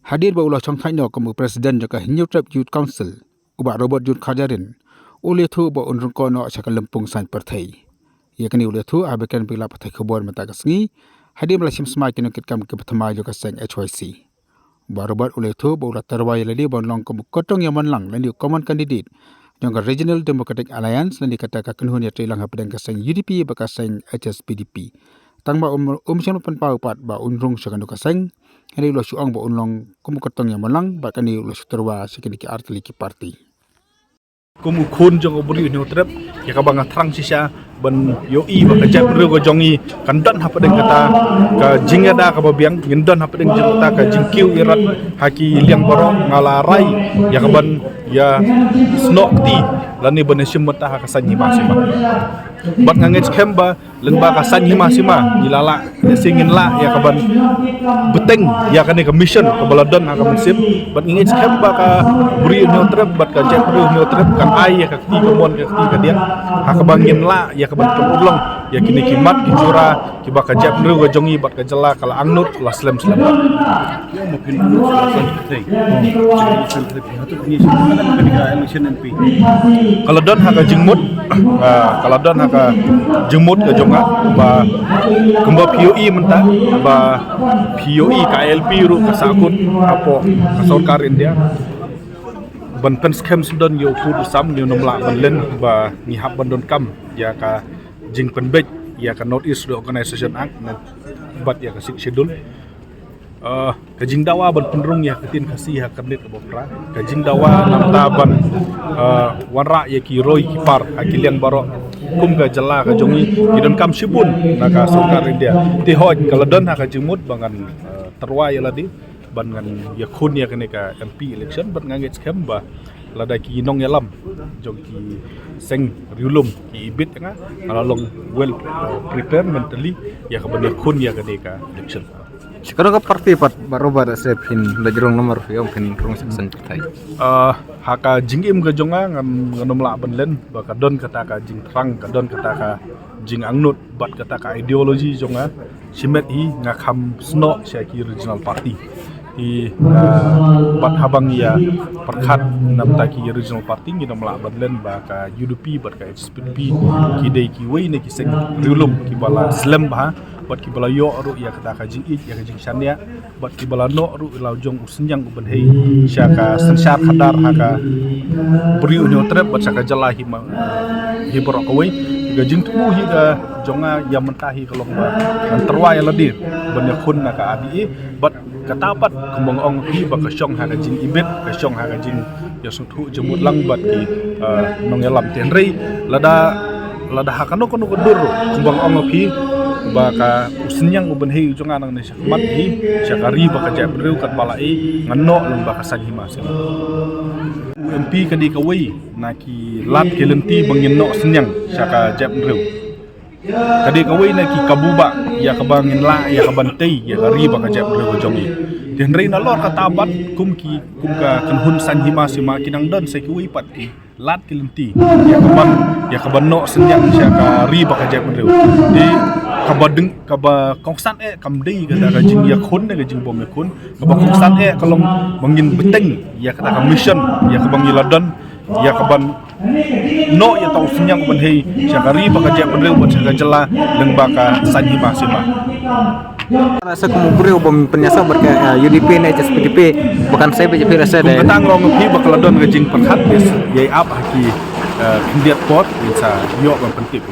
Hadir baulah Chongthai kamu Presiden juga New Trap Youth Council ubah Robert Youth Khajarin oleh tu ba unrung kono akan lempung san pertai. Ia kini oleh tu abakan bila pertai kebun mata kesni hadir belasim semakin kit kam ke pertama juga sang HYC. Ubah Robert oleh tu baulah terwai lagi bonlong kamu kotong yang menlang dan common candidate jangka Regional Democratic Alliance dan dikatakan kenhun ya trilang hapadang kesang UDP bakasang HSPDP. Tang ba siang penpau pat ba unrung sakan kasang hari lo suang ba unlong kamu kotong yang menlang ba kani lo terwa sekini ki artli ki parti. Kumu kun jong obri ni utrep ya ka banga trang sisa ban yo I ba ka jap ru go jongi kan don ha padeng kata ka jingada ka babiang ngendon ha padeng jingta ka jingkiu irat haki liang boro ngalarai ya ka ban ya snok ti lani ban simata ha ka sanyi masima bat ngangets kemba lengba ka sanyi masima ilala singin la ya ka ban beteng ya ka ni ka mission ka baladon ha ka musim bat ngangets kemba ka bri ni utrep bat ka jap ru ni utrep kan ai ya ka ti ka mon ka ti ka dia ha ka bangin la ya ka ban ulong ya kini kimat kijura kibaka jap ru ga jongi bat ka jala kala angnut la slam slam ya mo pin kalau don ha ka jingmut kalau don ha ka jingmut ka jonga ba kemba POE menta ba POE KLP ru ka sakut apo ka sarkar India ban pen scam sudon yo pu sam yo nomla banlen ba ngihap bandon kam ya ka jing penbej ya ka North East Organization Act bat ya ka schedule ka jing dawa ban penrung ya ka tin kasih ha kabnet ka bopra ka jing dawa namta ban wanra ya ki roy ki par akiliang baro kum ka jala ka jongi idon kam sibun na ka sarkar India ti hoj kaladon ha ka jingmut bangan terwa ya ladi ban ngan ya khun ya kene ka MP election ban nganget scam ba lada ki nong yalam jong ki seng riulum ki ibit nga alalong well prepare mentally ya ka ban khun ya kene ka election sekarang ka parti pat baroba da sepin da jerong nomor yang pin rong section tai haka jingim ga jonga nganom la ban len ba ka don kata ka jing trang ka don kata ka jing angnut bat kata ka ideologi jonga simet hi ngakam sno syaki regional party i bat habang ya perkat nam taki regional party ngi namla badlen ba ka UDP bat ka HSPDP ki dei ki wei ne ki seng riulum ki bala slam ba bat ki bala yo ru ya kata ka jing ik ya ka jing sania bat ki bala no ru lau jong usenjang uben hei syaka sensar khadar ha ka bri unyo trep bat syaka jala hi ma hi borok wei ga jing tu hi ga jonga ya mentahi kalong ba terwai ladir ban ya khun na ka adi bat katapat kembang ong hi ba ka syong ha ka jing ibet ka syong ha ka jing ya suthu jemut lang bat ki nong yalam tenrei lada ha kanu kono dur kembang ong hi ba ka usenyang uben hei jonga nang ne sakmat hi syakari ba ka jap riu kat balai ngano lang ba ka sanghima sing MP kadi ka wei na ki lat kelenti bangin no senyang syaka jap riu kadi kawai na ki kabuba ya kabangin la ya kabantay ya riba ka jap ru jongi den rei na lor katabat kum ka kanhun san hima sima kinang don sa kiwi pat ki lat kilenti ya kabanno senyang sya ka riba ka jap ru di kabadeng kaba kongsan kamdei ka da jing ya khun na jing bom ya khun kaba kongsan kalong mangin beteng ya kata ka mission ya kabang iladon ya kaban no ya tau senyang ban hei syakari baka jap ru ban syaka jela leng baka sanyi masima rasa kumupuri ubam penyasa berka UDP na HSPDP bukan saya BJP rasa deh katang rong pi bakal don gajing perhat yai apa ki kandidat pot bisa yo ban penting